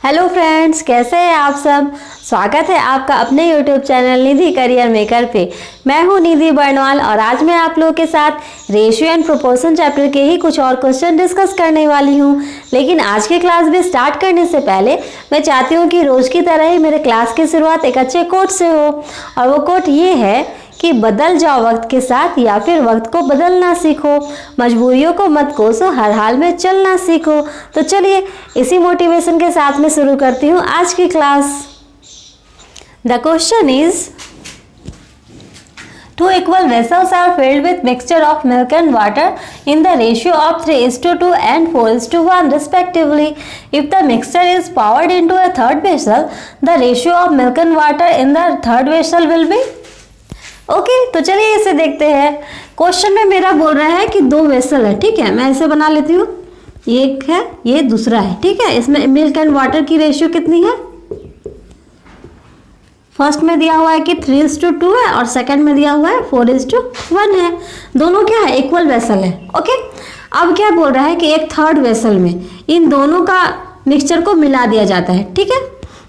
Hello friends, कैसे हैं आप सब। स्वागत है आपका अपने यूट्यूब चैनल निधि करियर मेकर पे। मैं हूं निधि बर्नवाल और आज मैं आप लोगों के साथ रेशियो एंड प्रोपोर्शन चैप्टर के ही कुछ और क्वेश्चन डिस्कस करने वाली हूं। लेकिन आज के क्लास में स्टार्ट करने से पहले मैं चाहती हूं कि रोज की तरह ही मेरे क्लास की शुरुआत एक अच्छे कोट से हो, और वो कोट ये है कि बदल जाओ वक्त के साथ या फिर वक्त को बदलना सीखो, मजबूरियों को मत कोसो, हर हाल में चलना सीखो। तो चलिए इसी मोटिवेशन के साथ में शुरू करती हूँ आज की class. The question is, two equal vessels are filled with mixture of milk and water in the ratio of 3:2 and 4:1 respectively. If the mixture is poured into a third vessel, the ratio of milk and water in the third vessel will be okay तो चलिए इसे देखते हैं। Question में मेरा बोल रहा है कि दो वेसल है, ठीक है। मैं इसे बना लेती हूँ, एक है ये दूसरा है, ठीक है। इसमें मिल्क एंड वाटर की रेशियो कितनी है, फर्स्ट में दिया हुआ है कि 3:2 है और सेकंड में दिया हुआ है 4:1 है। दोनों क्या है, इक्वल वेसल है। ओके, अब क्या बोल रहा है कि एक थर्ड वेसल में इन दोनों का मिक्सचर को मिला दिया जाता है, ठीक है।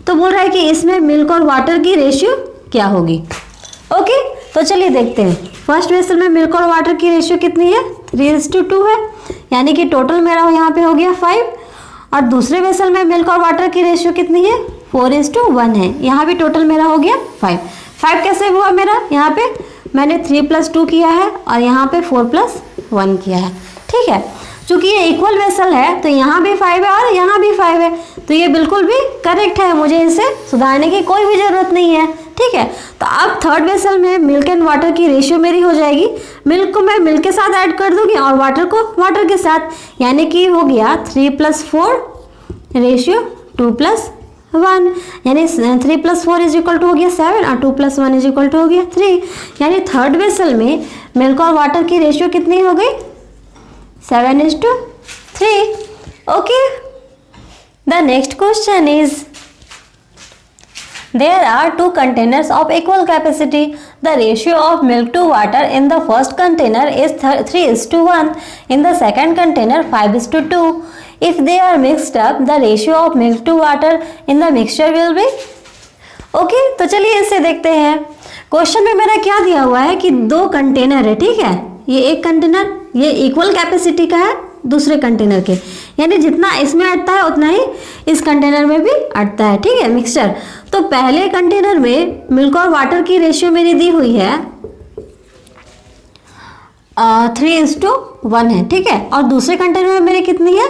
तो बोल रहा है कि इसमें मिल्क और वाटर की रेशियो क्या होगी। ओके तो चलिए देखते हैं। फर्स्ट वेसल में मिल्क और वाटर की रेशियो कितनी है, 3:2 है, यानी कि टोटल मेरा यहाँ पे हो गया 5। और दूसरे वेसल में मिल्क और वाटर की रेशियो कितनी है, 4:1 है, यहाँ भी टोटल मेरा हो गया 5। 5 कैसे हुआ मेरा, यहाँ पे मैंने 3+2 किया है और यहाँ पे 4+1 किया है, ठीक है। चूंकि ये इक्वल वेसल है तो यहाँ भी 5 है और यहाँ भी 5 है, तो ये बिल्कुल भी करेक्ट है, मुझे इसे सुधारने की कोई भी जरूरत नहीं है, ठीक है। तो अब थर्ड वेसल में मिल्क एंड वाटर की रेशियो मेरी हो जाएगी, मिल्क को मैं मिल्क के साथ ऐड कर दूंगी और वाटर को वाटर के साथ, यानी कि हो गया 3+4 रेशियो 2+1, यानी 3+4 इज इक्वल टू हो गया 7 और 2+1 इज इक्वल टू हो गया 3। यानी थर्ड वेसल में मिल्क और वाटर की रेशियो कितनी हो गई, 7:3। Okay, the next question is, there are two containers of equal capacity. The ratio of milk to water in the first container is 3:1, in the second container 5:2. If they are mixed up, the ratio of milk to water in the mixture will be okay, तो चलिए इसे देखते हैं। Question में मेरा क्या दिया हुआ है कि दो कंटेनर है, ठीक है। ये एक कंटेनर ये इक्वल कैपेसिटी का है दूसरे कंटेनर के, यानी जितना इसमें अटता है उतना ही इस कंटेनर में भी अटता है, ठीक है, मिक्सचर। तो पहले कंटेनर में मिल्क और वाटर की रेशियो मेरी दी हुई है 3:1 है, ठीक है। और दूसरे कंटेनर में मेरी कितनी है,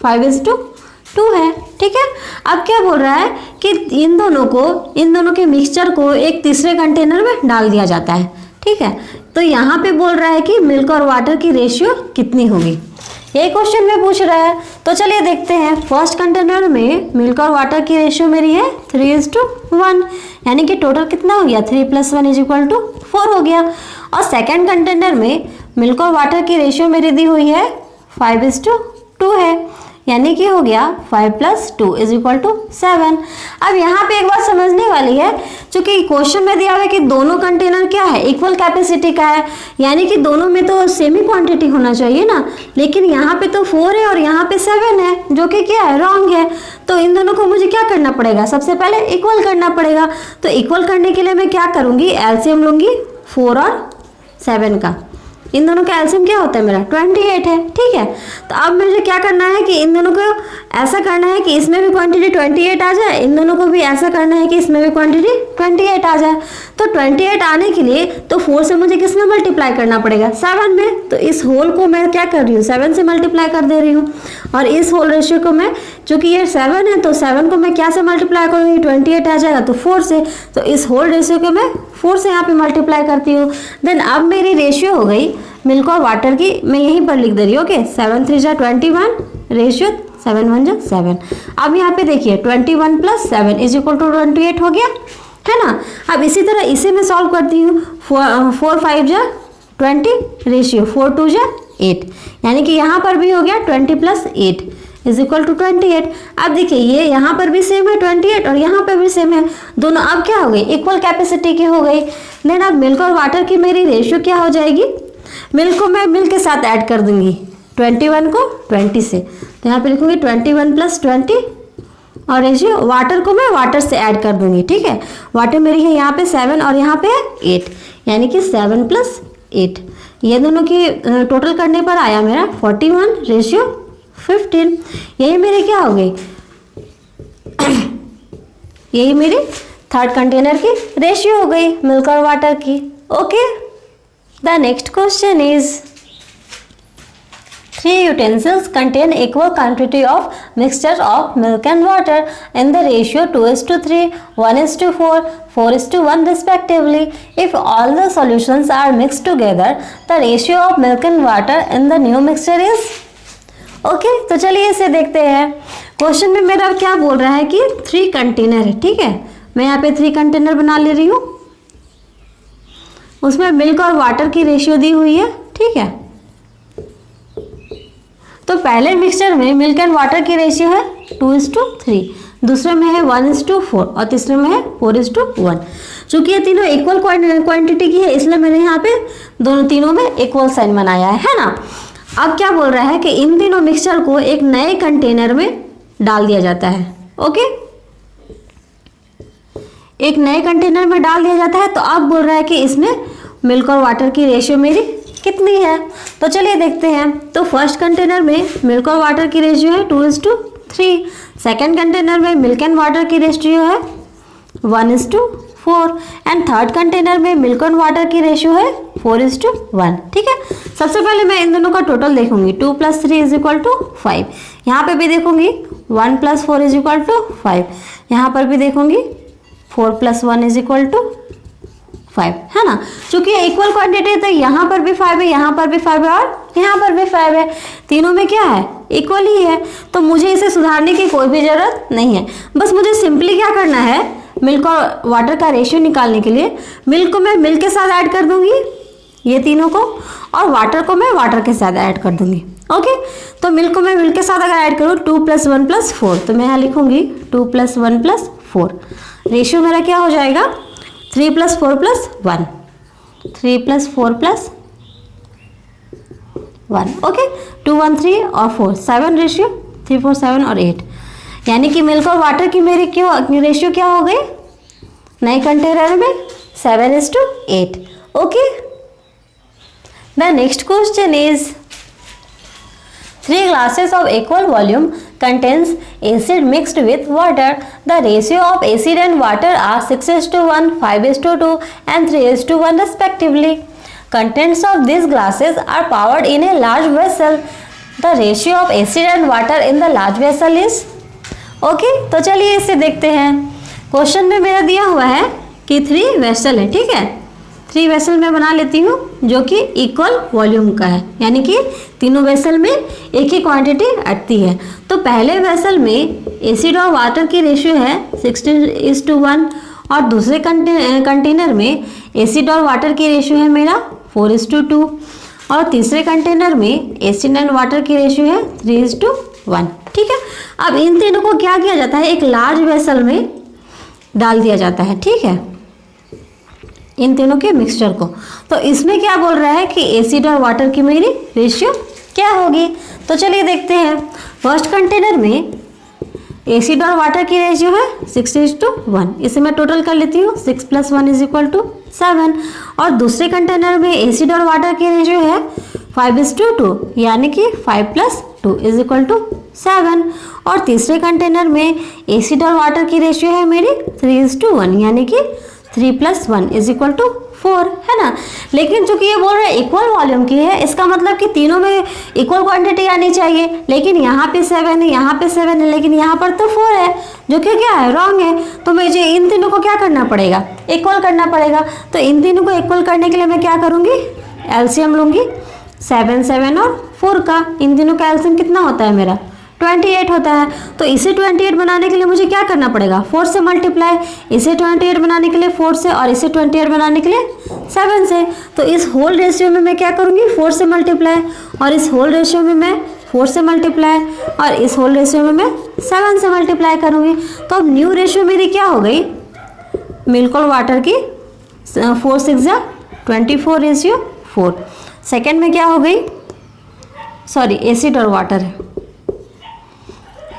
5:2 है, ठीक है। अब क्या बोल रहा है कि इन दोनों के मिक्सचर को एक तीसरे कंटेनर में डाल दिया जाता है, ठीक है। तो यहाँ पे बोल रहा है कि मिल्क और वाटर की रेशियो कितनी होगी, ये क्वेश्चन में पूछ रहा है। तो चलिए देखते हैं। फर्स्ट कंटेनर में मिल्क और वाटर की रेशियो मेरी है 3:1, यानी कि टोटल कितना हो गया, 3+1 इज इक्वल टू 4 हो गया। और सेकंड कंटेनर में मिल्क और वाटर की रेशियो मेरी दी हुई है 5:2 है, यानी कि हो गया 5+2 इज इक्वल टू 7। अब यहाँ पे एक बात समझने वाली है, क्योंकि क्वेश्चन में दिया हुआ है कि दोनों कंटेनर क्या है, इक्वल कैपेसिटी का है, यानी कि दोनों में तो सेम ही क्वांटिटी होना चाहिए ना। लेकिन यहाँ पे तो 4 है और यहाँ पे 7 है, जो कि क्या है, रॉन्ग है। तो इन दोनों को मुझे क्या करना पड़ेगा, सबसे पहले इक्वल करना पड़ेगा। तो इक्वल करने के लिए मैं क्या करूँगी, एलसीएम लूँगी 4 और 7 का। इन दोनों का एलसीएम क्या होता है मेरा, 28 है, ठीक है। तो अब मुझे क्या करना है कि इन दोनों को ऐसा करना है कि इसमें भी क्वांटिटी 28 आ जाए, इन दोनों को भी ऐसा करना है कि इसमें भी क्वांटिटी 28 आ जाए। तो 28 आने के लिए तो 4 से मुझे किस में मल्टीप्लाई करना पड़ेगा, 7 में। तो इस होल को मैं क्या कर रही हूँ, 7 से मल्टीप्लाई कर दे रही हूँ। और इस होल रेशियो को मैं, चूंकि ये 7 है तो 7 को मैं क्या से मल्टीप्लाई करूँगी, 28 आ जाएगा तो 4 से। तो इस होल रेशियो को मैं 4 से यहाँ पे मल्टीप्लाई करती हूँ। देन अब मेरी रेशियो हो गई मिल्क और वाटर की, मैं यहीं पर लिख दे रही हूँ। ओके, 7 3 जा 21 रेशियो 7 1 जा 7। अब यहाँ पे देखिए 21 + 7 इज इक्वल टू 28 हो गया, है ना। अब इसी तरह इसे मैं सॉल्व करती हूँ। 4 5 जा 20 रेशियो 4 2 जा 8, यानी कि यहाँ पर भी हो गया 20 + 8 इज इक्वल टू 28। अब देखिए ये यहाँ पर भी सेम है 28 और यहाँ पर भी सेम है, दोनों अब क्या हो गई, इक्वल कैपेसिटी की हो गई। देन अब मिल्क और वाटर की मेरी रेशियो क्या हो जाएगी, मिल्क को मैं मिल्क के साथ ऐड कर दूंगी 21 को 20 से, तो यहाँ पे लिखूंगी 21 + 20 और रेशियो वाटर को मैं वाटर से ऐड कर दूंगी, ठीक है। वाटर मेरी है यहाँ पे 7 और यहाँ पे है 8, यानी कि 7 + 8, ये दोनों की टोटल करने पर आया मेरा 41 रेशियो 15। यही मेरे क्या हो गई, यही मेरी थर्ड कंटेनर की रेशियो हो गई मिल्क और वाटर की। Okay, the next question is 3 utensils contain equal quantity of mixture of milk and water in the ratio 2:3, 1:4, 4:1 respectively. If all the solutions are mixed together, the ratio of milk and water in the new mixture is? Okay, तो चलिए इसे देखते हैं। Question में मेरा क्या बोल रहा है कि 3 कंटेनर है, ठीक है। मैं यहाँ पे 3 कंटेनर बना ले रही हूँ, उसमें मिल्क और वाटर की रेशियो दी हुई है, ठीक है। तो पहले मिक्सचर में मिल्क एंड वाटर की रेशियो है 2:3, दूसरे में है 1:4 और तीसरे में है 4:1। चूंकि ये तीनों इक्वल क्वांटिटी की है, इसलिए मैंने यहाँ पे तीनों में इक्वल साइन बनाया है ना। अब क्या बोल रहा है कि इन तीनों मिक्सचर को एक नए कंटेनर में डाल दिया जाता है। ओके, एक नए कंटेनर में डाल दिया जाता है। तो अब बोल रहा है कि इसमें मिल्क और वाटर की रेशियो मेरी कितनी है, तो चलिए देखते हैं। तो फर्स्ट कंटेनर में मिल्क और वाटर की रेशियो है 2:3, सेकेंड कंटेनर में मिल्क एंड वाटर की रेशियो है 1:4 एंड थर्ड कंटेनर में मिल्क एंड वाटर की रेशियो है 4:1, ठीक है। सबसे पहले मैं इन दोनों का टोटल देखूंगी, 2 + 3 = 5। यहाँ पे भी देखूंगी 1 + 4 = 5, यहाँ पर भी देखूंगी 4 + 1 = 5, है ना। चूंकि इक्वल क्वांटिटी है तो यहाँ पर भी 5 है, यहाँ पर भी 5 है और यहाँ पर भी 5 है, तीनों में क्या है, इक्वल ही है। तो मुझे इसे सुधारने की कोई भी जरूरत नहीं है। बस मुझे सिंपली क्या करना है, मिल्क और वाटर का रेशियो निकालने के लिए मिल्क को मैं मिल्क के साथ ऐड कर दूंगी, ये तीनों को, और वाटर को मैं वाटर के साथ ऐड कर दूंगी। ओके, तो मिल्क को मैं मिल्क के साथ अगर ऐड करूँ 2 + 1 + 4, तो मैं यहाँ लिखूंगी 2 + 1 + 4। रेशियो मेरा क्या हो जाएगा, 3 + 4 + 1, 3 + 4 + 1। ओके, 2 1 3 और 4 7 रेशियो, 3 4 7 और 8, यानी कि मिल्क और वाटर की मेरी क्यों रेशियो क्या हो गई नए कंटेनर में 7:8। Okay, the next question is 3 glasses of equal volume contains acid mixed with water. The ratio of acid and water are 6:1, 5:2 and 3:1 respectively. Contents of these glasses are poured in a large vessel. The ratio of acid and water in the large vessel is? Okay, तो चलिए इसे देखते हैं। Question में मेरा दिया हुआ है कि 3 वेसल है, ठीक है। 3 वेसल मैं बना लेती हूँ जो कि इक्वल वॉल्यूम का है, यानी कि तीनों वेसल में एक ही क्वांटिटी अटती है। तो पहले वेसल में एसिड और वाटर की रेशियो है 6:1 और दूसरे कंटेनर में एसिड और वाटर की रेशियो है मेरा 4:2 और तीसरे कंटेनर में एसिड एंड वाटर की रेशियो है 3:1, ठीक है। अब इन तीनों को क्या किया जाता है, एक लार्ज वेसल में डाल दिया जाता है, ठीक है, इन तीनों के मिक्सचर को। तो इसमें क्या बोल रहा है कि एसिड और वाटर की मेरी रेशियो क्या होगी, तो चलिए देखते हैं। फर्स्ट कंटेनर में एसिड और वाटर की रेशियो है 6:1, इसे मैं टोटल कर लेती हूँ, 6 + 1 = 7। और दूसरे कंटेनर में एसिड और वाटर की रेशियो है 5:2, यानी कि 5 + 2 = 7। और तीसरे कंटेनर में एसिड और वाटर की रेशियो है मेरी 3:1, यानी कि 3 + 1 = 4, है ना। लेकिन चूंकि ये बोल रहे हैं इक्वल वॉल्यूम की है, इसका मतलब कि तीनों में इक्वल क्वांटिटी आनी चाहिए। लेकिन यहाँ पे 7 है, यहाँ पे 7 है, लेकिन यहाँ पर तो 4 है, जो कि क्या है, रॉन्ग है। तो मुझे इन तीनों को क्या करना पड़ेगा, इक्वल करना पड़ेगा। तो इन तीनों को इक्वल करने के लिए मैं क्या करूँगी, एलसीएम लूँगी 7 7 और 4 का। इन तीनों का एलसीएम कितना होता है मेरा, 28 होता है। तो इसे 28 बनाने के लिए मुझे क्या करना पड़ेगा, 4 से मल्टीप्लाई, इसे 28 बनाने के लिए 4 से और इसे 28 बनाने के लिए 7 से। तो इस होल रेशियो में मैं क्या करूँगी, 4 से मल्टीप्लाई, और इस होल रेशियो में मैं 4 से मल्टीप्लाई, और इस होल रेशियो में मैं 7 से मल्टीप्लाई करूँगी। तो अब न्यू रेशियो मेरी क्या हो गई, मिल्क और वाटर की 4 6 24:4। सेकेंड में क्या हो गई, सॉरी एसिड और वाटर है,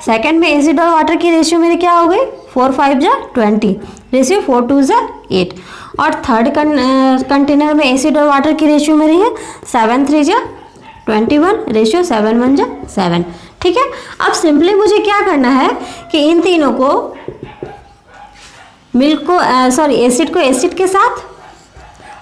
सेकंड में एसिड और वाटर की रेशियो मेरी क्या हो गई, 4 5 जा 20, रेशियो 4 2 जा 8। और थर्ड कंटेनर में एसिड और वाटर की रेशियो मेरी है 7 3 जा 21, रेशियो 7 1 जा 7। ठीक है, अब सिंपली मुझे क्या करना है कि इन तीनों को एसिड को एसिड के साथ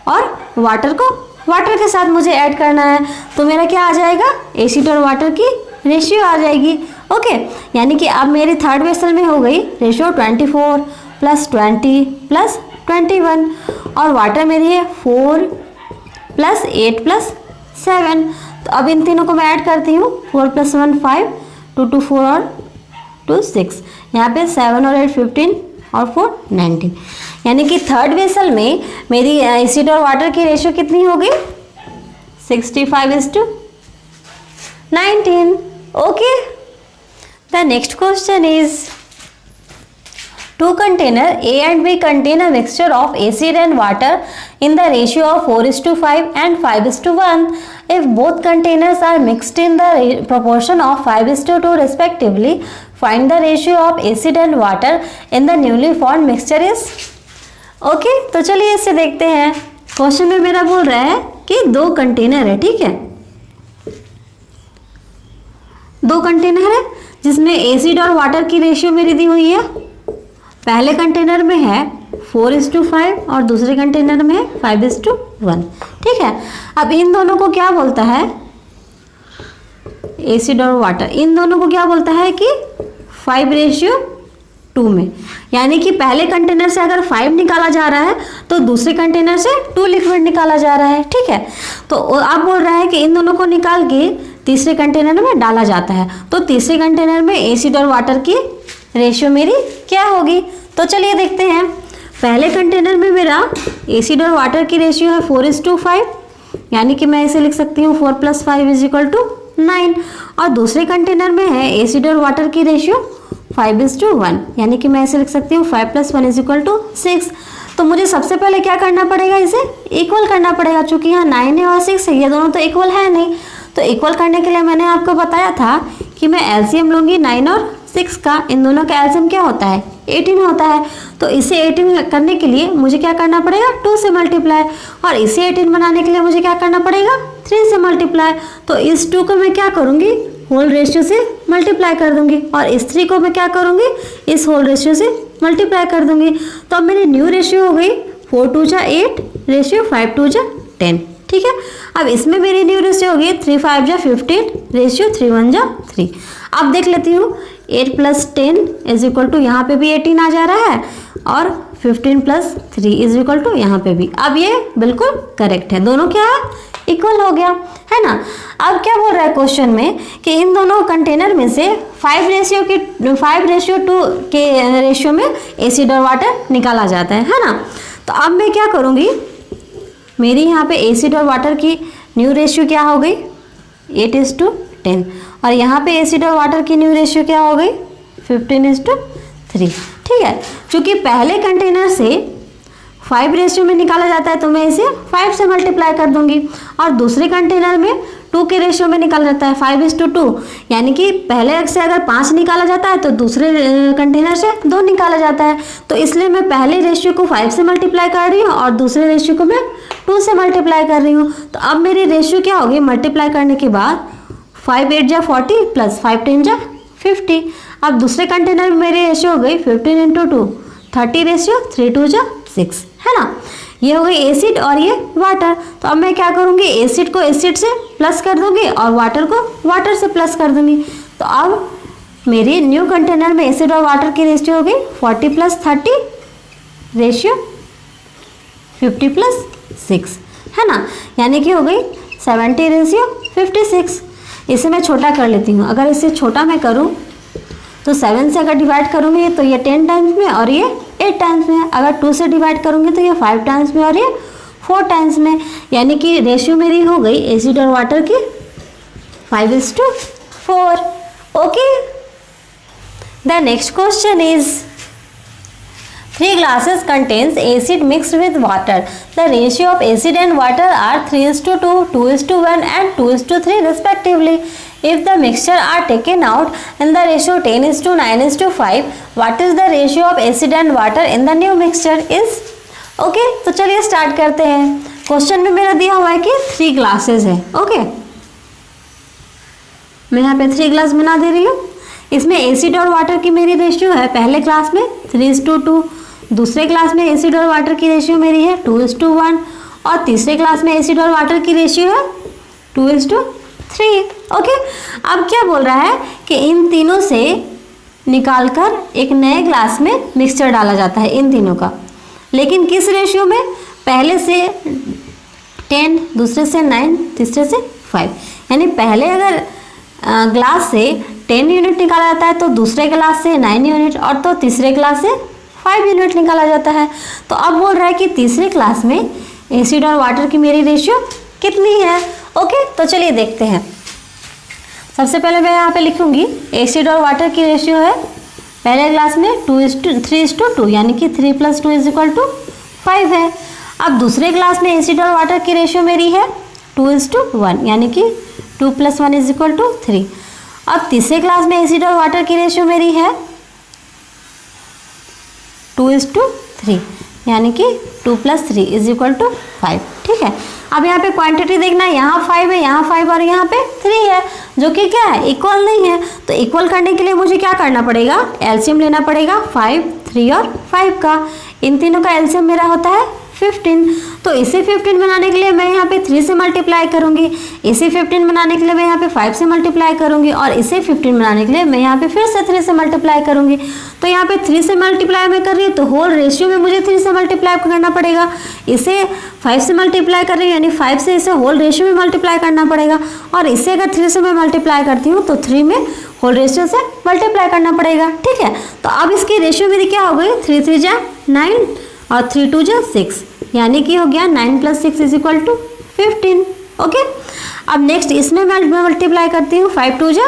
और वाटर को वाटर के साथ मुझे ऐड करना है। तो मेरा क्या आ जाएगा, एसिड और वाटर की रेशियो आ जाएगी। ओके, यानी कि अब मेरी थर्ड वेसल में हो गई रेशियो 24 + 20 + 21, और वाटर मेरी है 4 + 8 + 7। तो अब इन तीनों को मैं ऐड करती हूँ, 4 + 1 5, 2 2 4 और 2 6, यहाँ पे 7 और 8 15 और 4 19। यानी कि थर्ड वेसल में मेरी एसिड और वाटर की रेशियो कितनी हो गई, 65:19। Okay, the next question is, 2 containers A and B contain a mixture of acid and water in the ratio of 4:5 and 5:1. If both containers are mixed in the proportion of 5:2 respectively, find the ratio of acid and water in the newly formed mixture is. Okay, तो चलिए इसे देखते हैं। Question में मेरा बोल रहा है कि 2 कंटेनर है, ठीक है, 2 कंटेनर है जिसमें एसिड और वाटर की रेशियो मेरी दी हुई है। पहले कंटेनर में है 4:5 और दूसरे कंटेनर में है 5:1। ठीक है, अब इन दोनों को क्या बोलता है, एसिड और वाटर, इन दोनों को क्या बोलता है कि 5:2 में, यानी कि पहले कंटेनर से अगर 5 निकाला जा रहा है तो दूसरे कंटेनर से 2 लिक्विड निकाला जा रहा है। ठीक है, तो आप बोल रहा है कि इन दोनों को निकाल के तीसरे कंटेनर में डाला जाता है। तो तीसरे कंटेनर में एसिड और वाटर की रेशियो मेरी क्या होगी, तो चलिए देखते हैं। पहले कंटेनर में मेरा एसिड और वाटर की रेशियो है 4:5, यानी कि मैं इसे लिख सकती हूँ 4 + 5 = 9। और दूसरे कंटेनर में है एसिड और वाटर की रेशियो 5:1, यानी कि मैं इसे लिख सकती हूँ 5 + 1 = 6। तो मुझे सबसे पहले क्या करना पड़ेगा, इसे इक्वल करना पड़ेगा, क्योंकि यहाँ 9 है और 6 है, ये दोनों तो इक्वल है नहीं। तो इक्वल करने के लिए मैंने आपको बताया था कि मैं एलसीएम लूँगी 9 और 6 का। इन दोनों का एलसीएम क्या होता है, 18 होता है। तो इसे 18 करने के लिए मुझे क्या करना पड़ेगा, 2 से मल्टीप्लाई, और इसे 18 बनाने के लिए मुझे क्या करना पड़ेगा, 3 से मल्टीप्लाई। तो इस 2 को मैं क्या करूँगी, होल रेशियो से मल्टीप्लाई कर दूंगी, और इस 3 को मैं क्या करूँगी, इस होल रेशियो से मल्टीप्लाई कर दूंगी। तो अब मेरी न्यू रेशियो हो गई 4 2 जा 8, रेशियो 5 2 जा 10। ठीक है, अब इसमें मेरी न्यू रेशियो होगी 3 5 जा 15, रेशियो 3 1 जा 3। अब देख लेती हूँ, 8 + 10 = यहाँ पे भी 18 आ जा रहा है, और 15 + 3 = यहाँ पे भी। अब ये बिल्कुल करेक्ट है, दोनों क्या है, इक्वल हो गया है ना। अब क्या बोल रहा है क्वेश्चन में कि इन दोनों कंटेनर में से 5:2 के रेशियो में एसिड और वाटर निकाला जाता है ना। तो अब मैं क्या करूँगी, मेरी यहाँ पे एसिड और वाटर की न्यू रेशियो क्या हो गई, 8:10, और यहाँ पे एसिड और वाटर की न्यू रेशियो क्या हो गई, 15:3। ठीक है, चूँकि पहले कंटेनर से 5 रेशियो में निकाला जाता है तो मैं इसे 5 से मल्टीप्लाई कर दूंगी, और दूसरे कंटेनर में 2 के रेशियो में निकाला जाता है 5:2, यानी कि पहले से अगर 5 निकाला जाता है तो दूसरे कंटेनर से 2 निकाला जाता है। तो इसलिए मैं पहले रेशियो को 5 से मल्टीप्लाई कर रही हूँ और दूसरे रेशियो को मैं 2 से मल्टीप्लाई कर रही हूँ। तो अब मेरी रेशियो क्या होगी, मल्टीप्लाई करने के बाद 5 8 जा 40 + 5 10 जा 50। अब दूसरे कंटेनर में मेरी रेशियो हो गई 15 × 2 30, रेशियो 3 2 जा 6, है ना। ये हो गई एसिड और ये वाटर। तो अब मैं क्या करूँगी, एसिड को एसिड से प्लस कर दूंगी और वाटर को वाटर से प्लस कर दूंगी। तो अब मेरी न्यू कंटेनर में एसिड और वाटर की रेशियो हो गई 40 + 30, रेशियो 50 + 6, है ना, यानी कि हो गई 70 रेशियो 56। इसे मैं छोटा कर लेती हूँ। अगर इसे छोटा मैं करूँ तो 7 से अगर डिवाइड करूँगी तो ये 10 टाइम्स में और ये 8 टाइम्स में। अगर 2 से डिवाइड करूँगी तो ये 5 टाइम्स में और ये 4 टाइम्स में। यानी कि रेशियो मेरी हो गई एसिड और वाटर की 5:4। Okay, the next question is 3 glasses contains acid mixed with water. The ratio of acid and water are 3:2, 2:1 and 2:3 respectively. If the mixture are taken out in the ratio 10:9:5, what is the ratio of acid and water in the new mixture is? Okay तो चलिए start करते हैं। Question में मेरा दिया हुआ है कि 3 ग्लासेस है। ओके मैं यहाँ पे 3 ग्लास बना दे रही हूँ। इसमें एसिड और वाटर की मेरी रेशियो है पहले क्लास में 3:2, दूसरे क्लास में एसिड और वाटर की रेशियो मेरी है 2:1 और तीसरे क्लास में एसिड और वाटर की रेशियो है 2:3। ओके अब क्या बोल रहा है कि इन तीनों से निकालकर एक नए ग्लास में मिक्सचर डाला जाता है इन तीनों का, लेकिन किस रेशियो में? पहले से 10, दूसरे से 9, तीसरे से 5। यानी पहले अगर ग्लास से 10 यूनिट निकाला जाता है तो दूसरे ग्लास से 9 यूनिट और तो तीसरे ग्लास से 5 यूनिट निकाला जाता है। तो अब बोल रहा है कि तीसरे क्लास में एसिड और वाटर की मेरी रेशियो कितनी है। ओके तो चलिए देखते हैं। सबसे पहले मैं यहाँ पे लिखूंगी एसिड और वाटर की रेशियो है पहले क्लास में 3:2 यानी कि 3 + 2 = 5 है। अब दूसरे क्लास में एसिड और वाटर की रेशियो मेरी है 2:1 यानी कि 2 + 1 = 3। अब तीसरे क्लास में एसिड और वाटर की रेशियो मेरी है 2:3 यानी कि 2 + 3 = 5। ठीक है अब यहाँ पे क्वांटिटी देखना, यहाँ 5 है, यहाँ 5 और यहाँ पे 3 है, जो कि क्या है इक्वल नहीं है। तो इक्वल करने के लिए मुझे क्या करना पड़ेगा? एलसीएम लेना पड़ेगा 5, 3 और 5 का। इन तीनों का एलसीएम मेरा होता है 15। तो इसे 15 बनाने के लिए मैं यहाँ पे 3 से मल्टीप्लाई करूँगी, इसे 15 बनाने के लिए मैं यहाँ पे 5 से मल्टीप्लाई करूँगी और इसे 15 बनाने के लिए मैं यहाँ पे फिर से 3 से मल्टीप्लाई करूँगी। तो यहाँ पे 3 से मल्टीप्लाई मैं कर रही हूँ तो होल रेशियो में मुझे 3 से मल्टीप्लाई करना पड़ेगा। इसे 5 से मल्टीप्लाई कर रही हूँ यानी 5 से इसे होल रेशियो में मल्टीप्लाई करना पड़ेगा और इसे अगर 3 से मैं मल्टीप्लाई करती हूँ तो 3 में होल रेशियो से मल्टीप्लाई करना पड़ेगा। ठीक है तो अब इसकी रेशियो मेरी क्या हो गई? 3 3 जा 9 और 3 2 जा 6 यानी कि हो गया 9 + 6 = 15। ओके अब नेक्स्ट इसमें मैं मल्टीप्लाई करती हूँ 5 2 जा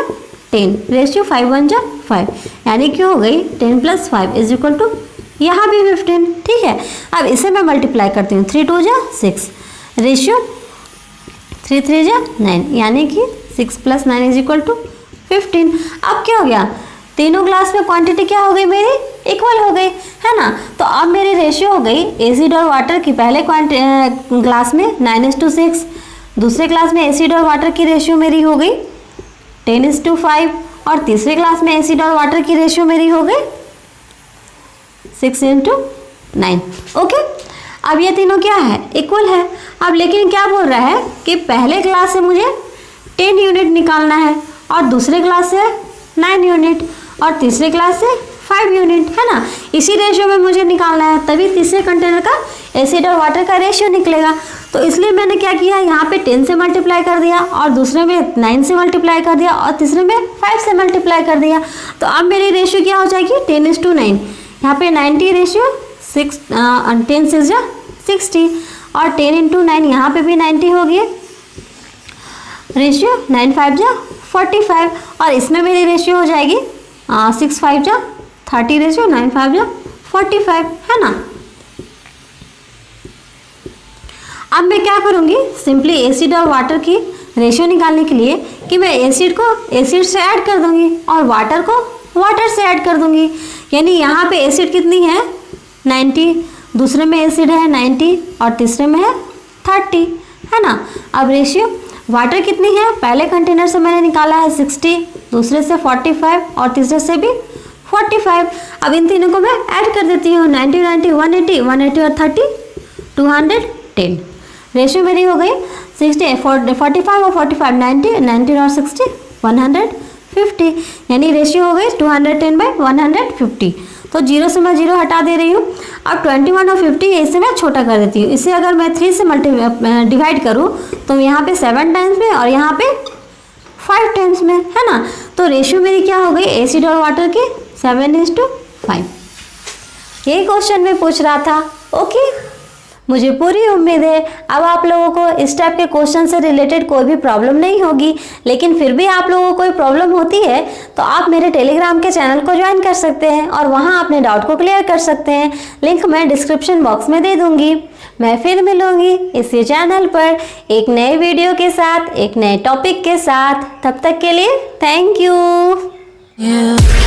10 रेशियो 5 1 जा 5 यानी कि हो गई 10 + 5 = यहाँ भी 15। ठीक है अब इसे मैं मल्टीप्लाई करती हूँ 3 2 जा 6 रेशियो 3 3 जा 9 यानी कि 6 + 9 = 15। अब क्या हो गया? तीनों ग्लास में क्वांटिटी क्या हो गई मेरी? इक्वल हो गई है ना। तो अब मेरी रेशियो हो गई एसिड और वाटर की पहले ग्लास में 9:6, दूसरे क्लास में एसिड और वाटर की रेशियो मेरी हो गई 10:5 और तीसरे क्लास में एसिड और वाटर की रेशियो मेरी हो गई 6:9। ओके अब ये तीनों क्या है? इक्वल है। अब लेकिन क्या बोल रहा है कि पहले क्लास से मुझे 10 यूनिट निकालना है और दूसरे क्लास से 9 यूनिट और तीसरे क्लास से 5 यूनिट है ना। इसी रेशियो में मुझे निकालना है तभी तीसरे कंटेनर का एसिड और वाटर का रेशियो निकलेगा। तो इसलिए मैंने क्या किया यहाँ पे 10 से मल्टीप्लाई कर दिया और दूसरे में 9 से मल्टीप्लाई कर दिया और तीसरे में 5 से मल्टीप्लाई कर दिया। तो अब मेरी रेशियो क्या हो जाएगी? 10:9। यहाँ पे 90 रेशियो 10 6 जा 60 और 10 × 9 यहाँ पे भी 90 हो गई रेशियो 9 5 जा 45 और इसमें मेरी रेशियो हो जाएगी 6 5 जा 30 रेशियो 9 5 जा 45 है ना। अब मैं क्या करूँगी? सिंपली एसिड और वाटर की रेशियो निकालने के लिए कि मैं एसिड को एसिड से ऐड कर दूंगी और वाटर को वाटर से ऐड कर दूंगी। यानी यहाँ पे एसिड कितनी है? 90, दूसरे में एसिड है 90 और तीसरे में है 30 है ना। अब रेशियो वाटर कितनी है? पहले कंटेनर से मैंने निकाला है 60, दूसरे से 45 और तीसरे से भी 45। अब इन तीनों को मैं ऐड कर देती हूँ 90 90 180 180 और 30 210। रेशियो मेरी हो गई 60 45 और 45 90 90 और 60 150 यानी रेशियो हो गई 210/150। तो 0 से मैं 0 हटा दे रही हूँ। अब 21 और 50 इसे मैं छोटा कर देती हूँ। इसे अगर मैं 3 से डिवाइड करूँ तो यहाँ पे 7 टाइम्स में और यहाँ पे 5 टाइम्स में है ना। तो रेशियो मेरी क्या हो गई एसिड और वाटर की 7:5। यही क्वेश्चन में पूछ रहा था। ओके मुझे पूरी उम्मीद है अब आप लोगों को इस टाइप के क्वेश्चन से रिलेटेड कोई भी प्रॉब्लम नहीं होगी। लेकिन फिर भी आप लोगों को कोई प्रॉब्लम होती है तो आप मेरे टेलीग्राम के चैनल को ज्वाइन कर सकते हैं और वहां अपने डाउट को क्लियर कर सकते हैं। लिंक मैं डिस्क्रिप्शन बॉक्स में दे दूंगी। मैं फिर मिलूंगी इसी चैनल पर एक नए वीडियो के साथ, एक नए टॉपिक के साथ। तब तक के लिए थैंक यू।